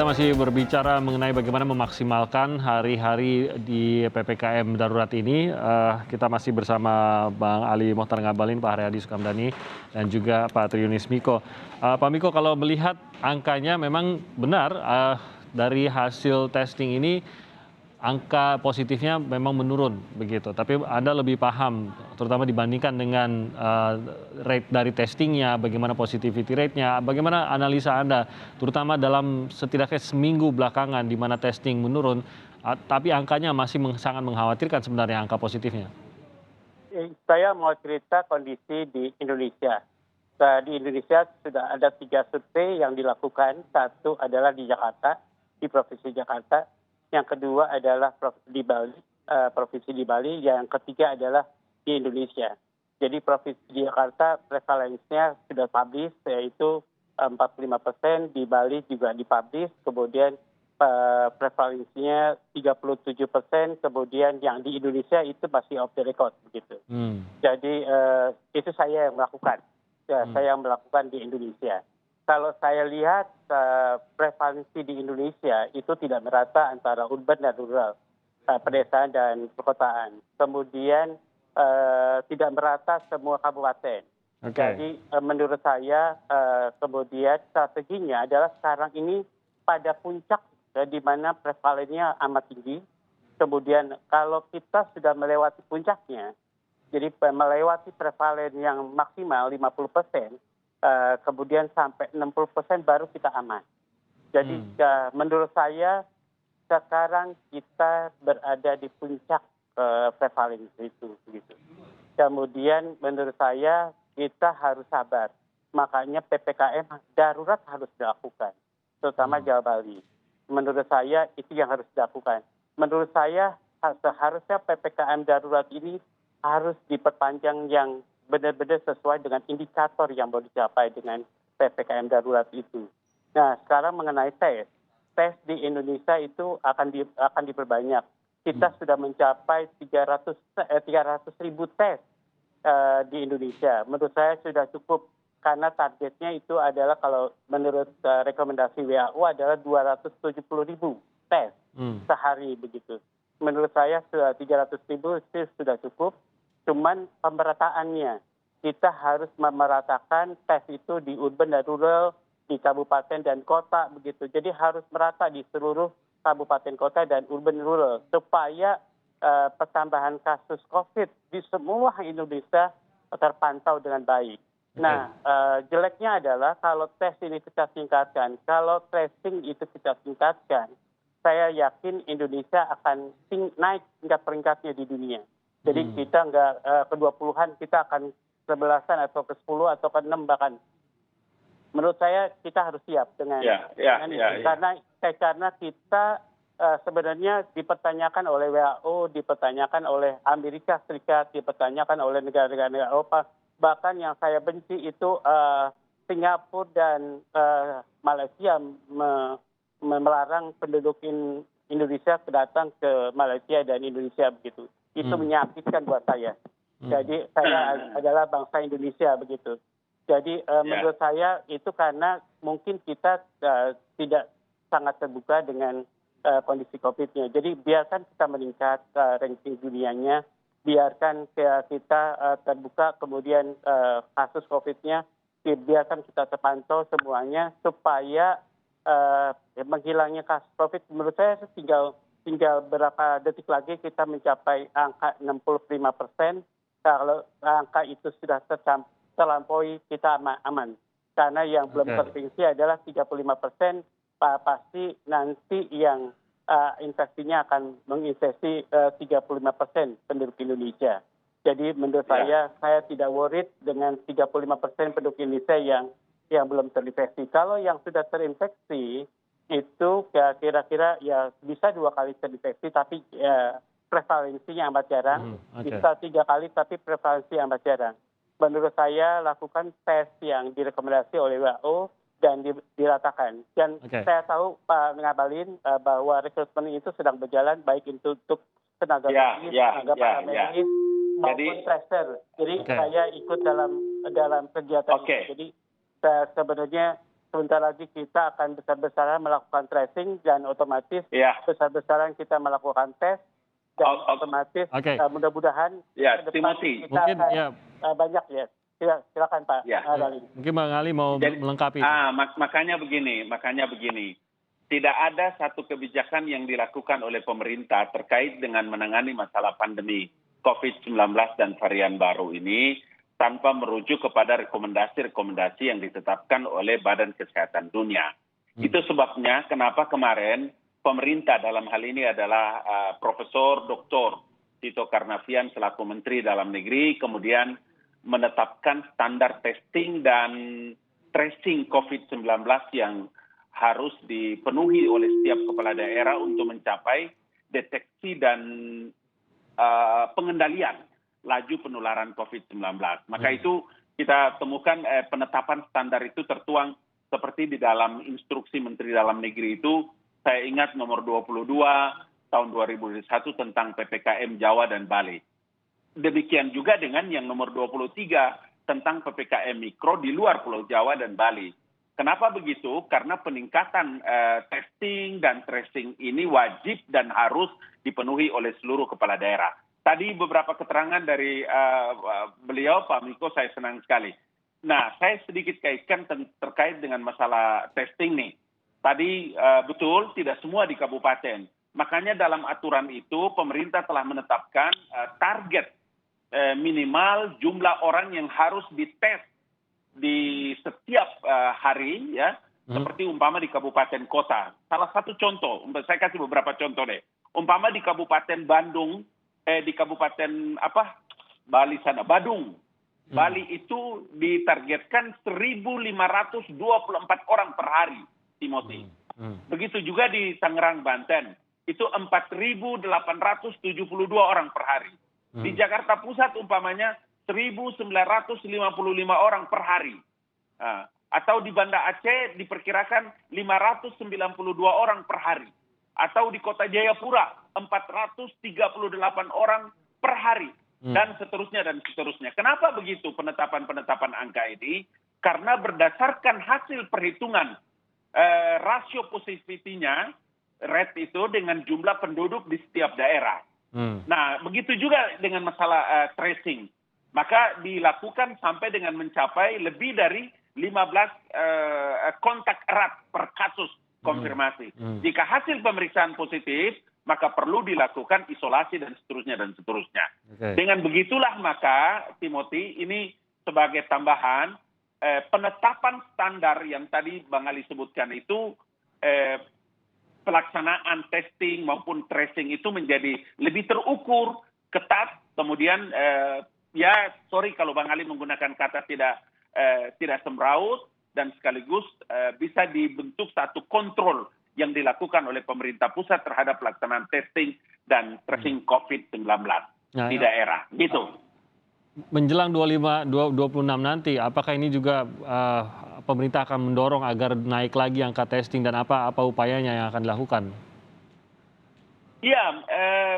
Kita masih berbicara mengenai bagaimana memaksimalkan hari-hari di PPKM darurat ini. Kita masih bersama Bang Ali Mohtar Ngabalin, Pak Haryadi Sukamdhani, dan juga Pak Triunis Miko. Pak Miko, kalau melihat angkanya memang benar dari hasil testing ini angka positifnya memang menurun begitu. Tapi Anda lebih paham, terutama dibandingkan dengan rate dari testingnya, bagaimana positivity rate-nya, bagaimana analisa Anda, terutama dalam setidaknya seminggu belakangan di mana testing menurun, tapi angkanya masih sangat mengkhawatirkan sebenarnya angka positifnya. Saya mau cerita kondisi di Indonesia. Di Indonesia sudah ada 3 survei yang dilakukan. Satu adalah di Jakarta, di Provinsi Jakarta. Yang kedua adalah di Bali, Provinsi di Bali. Yang ketiga adalah di Indonesia. Jadi Provinsi di Jakarta prevalensinya sudah publish, yaitu 45%. Di Bali juga dipublish, kemudian prevalensinya 37%, kemudian yang di Indonesia itu masih off the record begitu. Jadi itu saya yang melakukan, saya yang melakukan di Indonesia. Kalau saya lihat prevalensi di Indonesia itu tidak merata antara urban dan rural, pedesaan dan perkotaan. Kemudian tidak merata semua kabupaten. Jadi menurut saya kemudian strateginya adalah sekarang ini pada puncak di mana prevalensinya amat tinggi. Kemudian kalau kita sudah melewati puncaknya, jadi melewati prevalen yang maksimal 50%, kemudian sampai 60% baru kita aman. Jadi menurut saya sekarang kita berada di puncak prevalensi itu. Gitu. Kemudian menurut saya kita harus sabar. Makanya PPKM darurat harus dilakukan, terutama Jawa Bali. Menurut saya itu yang harus dilakukan. Menurut saya seharusnya PPKM darurat ini harus diperpanjang yang benar-benar sesuai dengan indikator yang mau dicapai dengan PPKM darurat itu. Nah, sekarang mengenai tes di Indonesia itu akan diperbanyak. Kita sudah mencapai 300 ribu tes di Indonesia. Menurut saya sudah cukup karena targetnya itu adalah kalau menurut rekomendasi WHO adalah 270 ribu tes sehari begitu. Menurut saya 300 ribu itu sudah cukup. Cuman pemerataannya, kita harus memeratakan tes itu di urban dan rural, di kabupaten dan kota begitu. Jadi harus merata di seluruh kabupaten kota dan urban rural supaya pertambahan kasus COVID di semua Indonesia terpantau dengan baik. Nah, jeleknya adalah kalau tes ini kita tingkatkan, kalau tracing itu kita tingkatkan, saya yakin Indonesia akan naik tingkat peringkatnya di dunia. Jadi kita nggak ke-20-an, kita akan ke-11-an atau ke-10 atau ke-6 bahkan. Menurut saya kita harus siap dengan itu. Karena kita sebenarnya dipertanyakan oleh WHO, dipertanyakan oleh Amerika Serikat, dipertanyakan oleh negara-negara Eropa. Bahkan yang saya benci itu Singapura dan Malaysia melarang penduduk Indonesia datang ke Malaysia dan Indonesia begitu. Itu menyakitkan buat saya. Jadi saya adalah bangsa Indonesia begitu. Jadi menurut saya itu karena mungkin kita tidak sangat terbuka dengan kondisi COVID-nya. Jadi biarkan kita meningkat ranking dunianya, biarkan kita terbuka, kemudian kasus COVID-nya, biarkan kita terpantau semuanya supaya menghilangnya kasus COVID. Menurut saya tinggal berapa detik lagi kita mencapai angka 65%. Kalau angka itu sudah terlampaui, kita aman. Karena yang belum terdeteksi adalah 35%, pasti nanti yang infeksinya akan menginfeksi 35% penduduk Indonesia. Jadi menurut saya tidak worried dengan 35% penduduk Indonesia yang belum terinfeksi. Kalau yang sudah terinfeksi, itu kira-kira ya bisa 2 kali terinfeksi, tapi prevalensinya amat jarang. Bisa 3 kali, tapi prevalensi amat jarang. Menurut saya lakukan tes yang direkomendasi oleh WHO dan diratakan. Dan saya tahu Pak Ngabalin bahwa rekrutmen itu sedang berjalan baik itu untuk tenaga medis, tenaga paramedis maupun tracer. Jadi saya ikut dalam kegiatan itu. Jadi sebenarnya sebentar lagi kita akan besar-besaran melakukan tracing dan otomatis Ya, besar-besaran kita melakukan tes dan otomatis Oke. mudah-mudahan ya, ke depan Timothy. kita Mungkin akan ya, banyak ya. Silakan Pak Ya. Galih. mungkin Bang Ali mau Jadi, melengkapi. makanya begini. Tidak ada satu kebijakan yang dilakukan oleh pemerintah terkait dengan menangani masalah pandemi COVID-19 dan varian baru ini tanpa merujuk kepada rekomendasi-rekomendasi yang ditetapkan oleh Badan Kesehatan Dunia. Itu sebabnya kenapa kemarin pemerintah dalam hal ini adalah Profesor Dr. Tito Karnavian selaku Menteri Dalam Negeri kemudian menetapkan standar testing dan tracing COVID-19 yang harus dipenuhi oleh setiap kepala daerah untuk mencapai deteksi dan pengendalian laju penularan COVID-19. Maka itu kita temukan penetapan standar itu tertuang seperti di dalam instruksi Menteri Dalam Negeri itu, saya ingat nomor 22 tahun 2001 tentang PPKM Jawa dan Bali. Demikian juga dengan yang nomor 23 tentang PPKM Mikro di luar Pulau Jawa dan Bali. Kenapa begitu? Karena peningkatan testing dan tracing ini wajib dan harus dipenuhi oleh seluruh kepala daerah. Tadi beberapa keterangan dari beliau, Pak Miko, saya senang sekali. Nah, saya sedikit kaitkan terkait dengan masalah testing nih. Tadi betul, tidak semua di kabupaten. Makanya dalam aturan itu, pemerintah telah menetapkan target minimal jumlah orang yang harus dites di setiap hari, ya, seperti umpama di kabupaten kota. Salah satu contoh, saya kasih beberapa contoh deh. Umpama di Kabupaten Bandung, di Kabupaten Bali sana, Badung. Bali itu ditargetkan 1.524 orang per hari, Timothy. Begitu juga di Tangerang, Banten, itu 4.872 orang per hari. Di Jakarta Pusat umpamanya 1.955 orang per hari. Atau di Banda Aceh diperkirakan 592 orang per hari. Atau di Kota Jayapura 438 orang per hari. Dan seterusnya dan seterusnya. Kenapa begitu penetapan angka ini? Karena berdasarkan hasil perhitungan rasio positivity-nya, rate itu dengan jumlah penduduk di setiap daerah. Nah, begitu juga dengan masalah tracing. Maka dilakukan sampai dengan mencapai lebih dari 15 kontak erat per kasus konfirmasi. Jika hasil pemeriksaan positif, maka perlu dilakukan isolasi dan seterusnya dan seterusnya. Dengan begitulah maka, Timothy, ini sebagai tambahan, penetapan standar yang tadi Bang Ali sebutkan itu, pelaksanaan testing maupun tracing itu menjadi lebih terukur, ketat, kemudian sorry kalau Bang Ali menggunakan kata tidak semraut, dan sekaligus bisa dibentuk satu kontrol yang dilakukan oleh pemerintah pusat terhadap pelaksanaan testing dan tracing COVID-19 di daerah. Gitu. Menjelang 26 nanti, apakah ini juga pemerintah akan mendorong agar naik lagi angka testing dan apa upayanya yang akan dilakukan? Iya,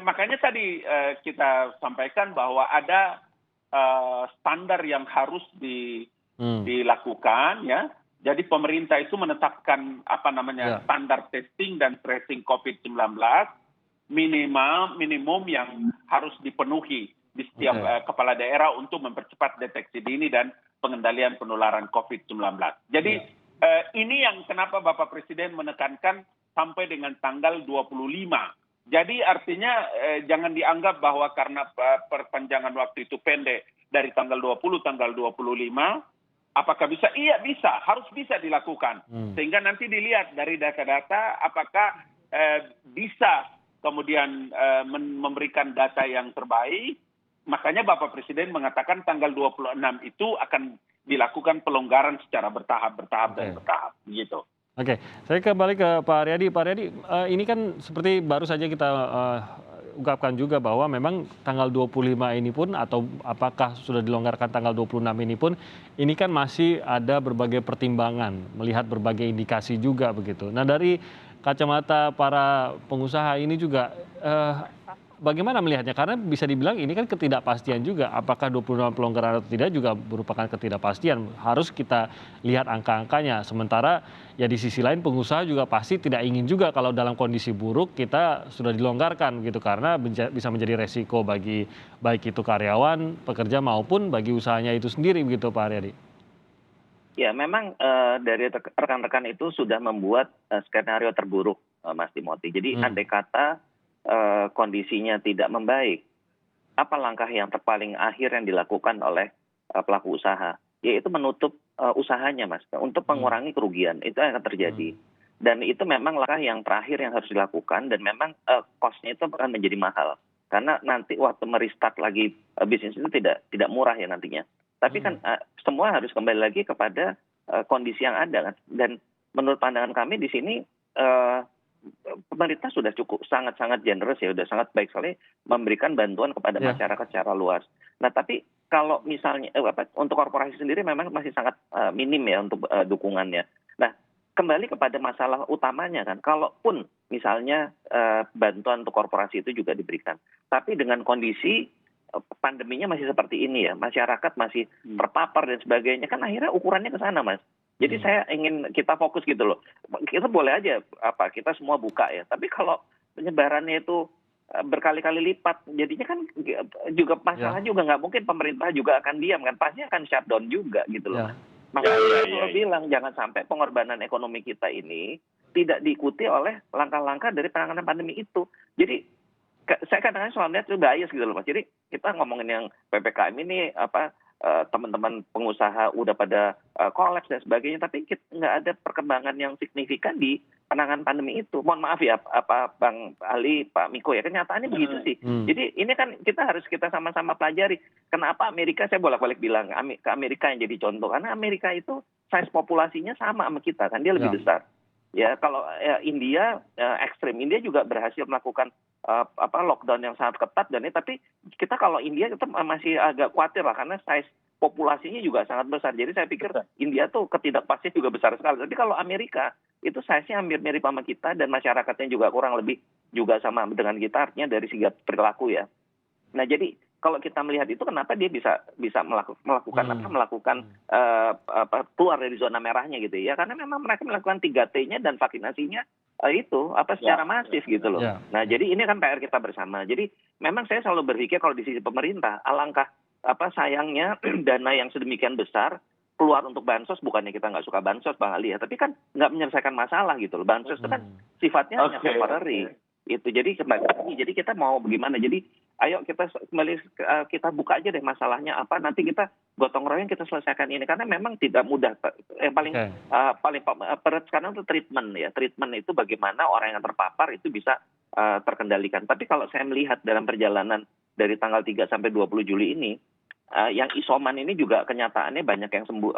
makanya tadi kita sampaikan bahwa ada standar yang harus dilakukan, ya. Jadi pemerintah itu menetapkan standar testing dan tracing COVID-19 minimum yang harus dipenuhi di setiap kepala daerah untuk mempercepat deteksi dini dan pengendalian penularan COVID-19. Jadi ini yang kenapa Bapak Presiden menekankan sampai dengan tanggal 25. Jadi artinya jangan dianggap bahwa karena perpanjangan waktu itu pendek dari tanggal 20, tanggal 25, apakah bisa? Iya bisa, harus bisa dilakukan. Sehingga nanti dilihat dari data-data apakah bisa kemudian memberikan data yang terbaik. Makanya Bapak Presiden mengatakan tanggal 26 itu akan dilakukan pelonggaran secara bertahap dan bertahap. Gitu. Oke, saya kembali ke Pak Aryadi. Pak Aryadi, ini kan seperti baru saja kita ungkapkan juga bahwa memang tanggal 25 ini pun atau apakah sudah dilonggarkan tanggal 26 ini pun, ini kan masih ada berbagai pertimbangan, melihat berbagai indikasi juga begitu. Nah, dari kacamata para pengusaha ini juga bagaimana melihatnya? Karena bisa dibilang ini kan ketidakpastian juga. Apakah 26 pelonggaran atau tidak juga merupakan ketidakpastian. Harus kita lihat angka-angkanya. Sementara ya di sisi lain pengusaha juga pasti tidak ingin juga kalau dalam kondisi buruk kita sudah dilonggarkan gitu. Karena bisa menjadi resiko bagi baik itu karyawan, pekerja maupun bagi usahanya itu sendiri begitu Pak Haryadi. Ya, memang dari rekan-rekan itu sudah membuat skenario terburuk, Mas Timothy. Jadi andai kata kondisinya tidak membaik, apa langkah yang terpaling akhir yang dilakukan oleh pelaku usaha? Yaitu menutup usahanya, Mas, untuk mengurangi kerugian. Itu yang akan terjadi. Dan itu memang langkah yang terakhir yang harus dilakukan, dan memang cost-nya itu akan menjadi mahal. Karena nanti waktu merestart lagi bisnis itu tidak murah ya nantinya. Tapi kan semua harus kembali lagi kepada kondisi yang ada kan. Dan menurut pandangan kami di sini pemerintah sudah cukup sangat-sangat generous ya, sudah sangat baik sekali memberikan bantuan kepada masyarakat secara luas. Nah, tapi kalau misalnya untuk korporasi sendiri memang masih sangat minim ya untuk dukungannya. Nah, kembali kepada masalah utamanya kan, kalaupun misalnya bantuan untuk korporasi itu juga diberikan, tapi dengan kondisi pandeminya masih seperti ini ya, masyarakat masih terpapar dan sebagainya, kan akhirnya ukurannya ke sana, Mas. Jadi saya ingin kita fokus gitu loh. Kita boleh aja kita semua buka ya. Tapi kalau penyebarannya itu berkali-kali lipat, jadinya kan juga masalah juga nggak mungkin pemerintah juga akan diam kan. Pasti akan shutdown juga gitu loh. Makanya saya bilang jangan sampai pengorbanan ekonomi kita ini tidak diikuti oleh langkah-langkah dari penanganan pandemi itu. Jadi saya kadang-kadang soal lihat itu bias gitu loh Mas. Jadi kita ngomongin yang PPKM ini teman-teman pengusaha udah pada kolaps dan sebagainya, tapi nggak ada perkembangan yang signifikan di penanganan pandemi itu. Mohon maaf ya, Bang Ali, Pak Miko ya, kenyataannya begitu sih. Jadi ini kan kita harus sama-sama pelajari. Kenapa Amerika, saya bolak-balik bilang ke Amerika yang jadi contoh, karena Amerika itu size populasinya sama kita kan, dia lebih besar. Ya kalau India ekstrim, India juga berhasil melakukan lockdown yang sangat ketat dan ini, tapi kita kalau India kita masih agak khawatir lah karena size populasinya juga sangat besar. Jadi saya pikir India tuh ketidakpastian juga besar sekali. Tapi kalau Amerika itu size-nya hampir mirip sama kita dan masyarakatnya juga kurang lebih juga sama dengan kita, artinya dari segi perilaku ya. Nah jadi kalau kita melihat itu kenapa dia bisa melakukan keluar dari zona merahnya gitu ya, karena memang mereka melakukan 3T-nya dan vaksinasinya secara masif gitu loh. Nah jadi ini kan PR kita bersama. Jadi memang saya selalu berpikir kalau di sisi pemerintah alangkah sayangnya dana yang sedemikian besar keluar untuk bansos, bukannya kita nggak suka bansos Bang Ali ya, tapi kan nggak menyelesaikan masalah gitu loh. Bansos itu kan sifatnya hanya temporary. Itu jadi kita mau bagaimana, jadi ayo kita kembali kita buka aja deh masalahnya apa, nanti kita gotong royong kita selesaikan ini karena memang tidak mudah. Yang paling berat sekarang itu treatment itu bagaimana orang yang terpapar itu bisa terkendalikan. Tapi kalau saya melihat dalam perjalanan dari tanggal 3 sampai 20 Juli ini yang isoman ini juga kenyataannya banyak yang sembuh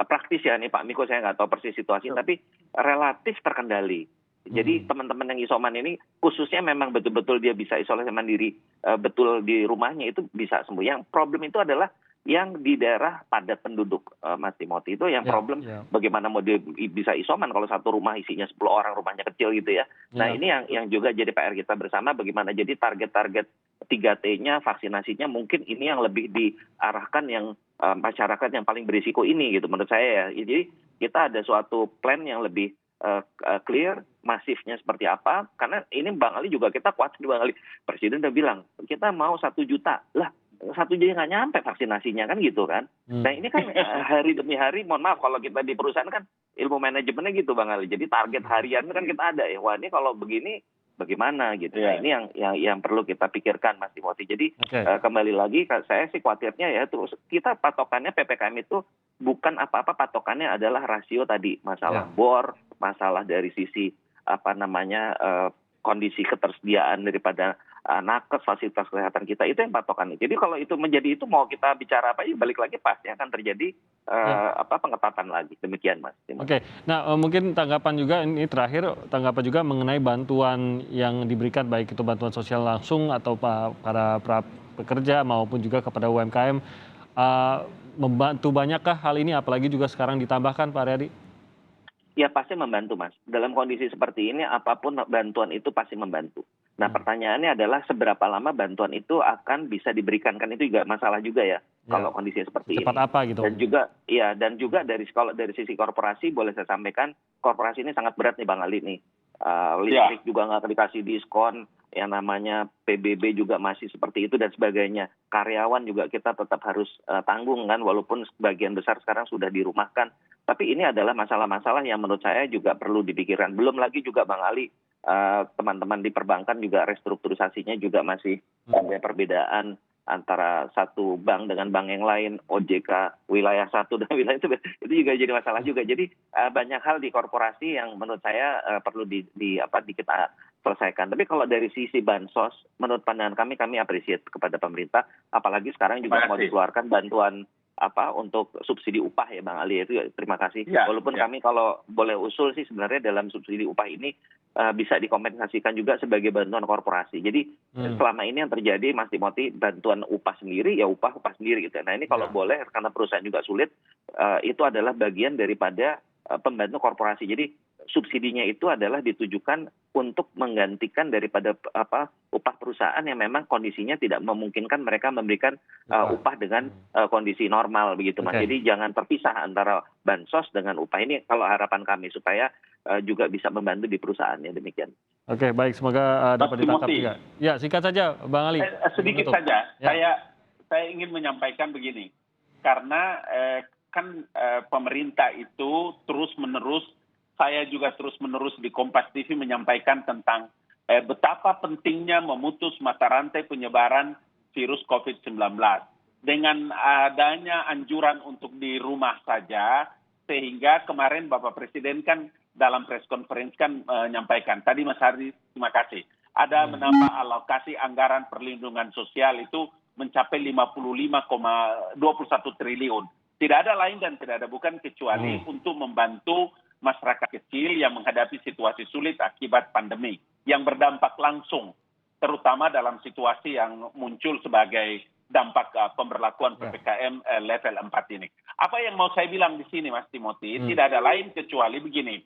praktis ya nih Pak Miko, saya nggak tahu persis situasi tapi relatif terkendali. Jadi teman-teman yang isoman ini khususnya memang betul-betul dia bisa isolasi mandiri betul di rumahnya itu bisa sembuh. Yang problem itu adalah yang di daerah padat penduduk Mas Timothy itu yang problem bagaimana mau dia bisa isoman kalau satu rumah isinya 10 orang, rumahnya kecil gitu ya. Nah ini yang juga jadi PR kita bersama, bagaimana jadi target-target 3T-nya vaksinasinya mungkin ini yang lebih diarahkan yang masyarakat yang paling berisiko ini gitu menurut saya ya. Jadi kita ada suatu plan yang lebih clear masifnya seperti apa, karena ini Bang Ali juga kita khawatir Bang Ali, Presiden udah bilang kita mau 1 juta lah, 1 juta nggak nyampe vaksinasinya kan gitu kan. Nah ini kan hari demi hari, mohon maaf kalau kita di perusahaan kan ilmu manajemennya gitu Bang Ali, jadi target harian kan kita ada ya, wah ini kalau begini bagaimana gitu. Nah ini yang perlu kita pikirkan Mas Timothy. Jadi kembali lagi saya sih khawatirnya ya terus kita patokannya PPKM itu bukan apa-apa, patokannya adalah rasio tadi, masalah bor, masalah dari sisi kondisi ketersediaan daripada nakes, fasilitas kesehatan kita, itu yang patokannya. Jadi kalau itu menjadi itu mau kita bicara apa ya balik lagi pasti akan terjadi pengetatan lagi. Demikian Mas. Oke. Nah mungkin tanggapan juga ini terakhir, tanggapan juga mengenai bantuan yang diberikan baik itu bantuan sosial langsung atau para pekerja maupun juga kepada UMKM, membantu banyakkah hal ini apalagi juga sekarang ditambahkan Pak Haryadi? Ya pasti membantu Mas. Dalam kondisi seperti ini apapun bantuan itu pasti membantu. Nah, pertanyaannya adalah seberapa lama bantuan itu akan bisa diberikan, kan itu juga masalah juga ya, kalau kondisi seperti Cepat ini. apa gitu. Dan juga kalau dari sisi korporasi boleh saya sampaikan, korporasi ini sangat berat nih Bang Ali nih. Listrik juga nggak dikasih diskon, yang namanya PBB juga masih seperti itu dan sebagainya. Karyawan juga kita tetap harus tanggung kan, walaupun sebagian besar sekarang sudah dirumahkan. Tapi ini adalah masalah-masalah yang menurut saya juga perlu dipikirkan. Belum lagi juga Bang Ali, teman-teman di perbankan juga restrukturisasinya juga masih ada perbedaan antara satu bank dengan bank yang lain, OJK wilayah satu dan wilayah itu juga jadi masalah juga. Jadi banyak hal di korporasi yang menurut saya perlu kita selesaikan. Tapi kalau dari sisi bansos, menurut pandangan kami appreciate kepada pemerintah, apalagi sekarang juga mau dikeluarkan bantuan untuk subsidi upah ya Bang Ali, itu terima kasih. Walaupun kami kalau boleh usul sih sebenarnya dalam subsidi upah ini bisa dikompensasikan juga sebagai bantuan korporasi. Jadi selama ini yang terjadi Mas Timothy, bantuan upah sendiri ya upah sendiri gitu. Nah ini kalau boleh karena perusahaan juga sulit, itu adalah bagian daripada pembantu korporasi. Jadi subsidinya itu adalah ditujukan untuk menggantikan daripada upah perusahaan yang memang kondisinya tidak memungkinkan mereka memberikan upah dengan kondisi normal begitu Mas. Jadi jangan terpisah antara bansos dengan upah. Ini kalau harapan kami supaya juga bisa membantu di perusahaannya, demikian. Oke, baik, semoga dapat ditangkap juga. Ya, singkat saja Bang Ali. Sedikit saja, saya ingin menyampaikan begini, karena kan pemerintah itu terus-menerus, saya juga terus-menerus di Kompas TV menyampaikan tentang betapa pentingnya memutus mata rantai penyebaran virus COVID-19. Dengan adanya anjuran untuk di rumah saja, sehingga kemarin Bapak Presiden kan dalam press conference kan menyampaikan, tadi Mas Hardi terima kasih, ada menambah alokasi anggaran perlindungan sosial itu mencapai 55,21 triliun. Tidak ada lain dan tidak ada bukan kecuali untuk membantu masyarakat kecil yang menghadapi situasi sulit akibat pandemi yang berdampak langsung, terutama dalam situasi yang muncul sebagai dampak pemberlakuan PPKM level 4 ini. Apa yang mau saya bilang di sini Mas Timothy, tidak ada lain kecuali begini.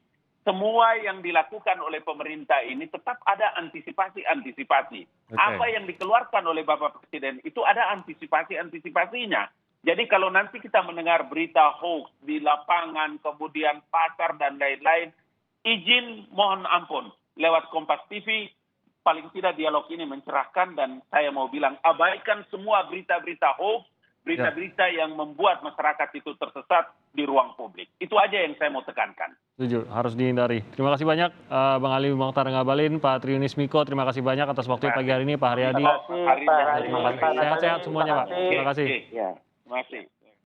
Semua yang dilakukan oleh pemerintah ini tetap ada antisipasi-antisipasi. Apa yang dikeluarkan oleh Bapak Presiden itu ada antisipasi-antisipasinya. Jadi kalau nanti kita mendengar berita hoax di lapangan, kemudian pasar dan lain-lain, izin mohon ampun, lewat Kompas TV, paling tidak dialog ini mencerahkan dan saya mau bilang abaikan semua berita-berita hoax, berita-berita yang membuat masyarakat itu tersesat di ruang publik. Itu aja yang saya mau tekankan. Setuju, harus dihindari. Terima kasih banyak Bang Ali Mokhtar Ngabalin, Pak Triunis Miko, terima kasih banyak atas waktu pagi hari ini, Pak Haryadi. Terima kasih, Pak Ali. Sehat-sehat semuanya Pak. Terima kasih. Terima kasih.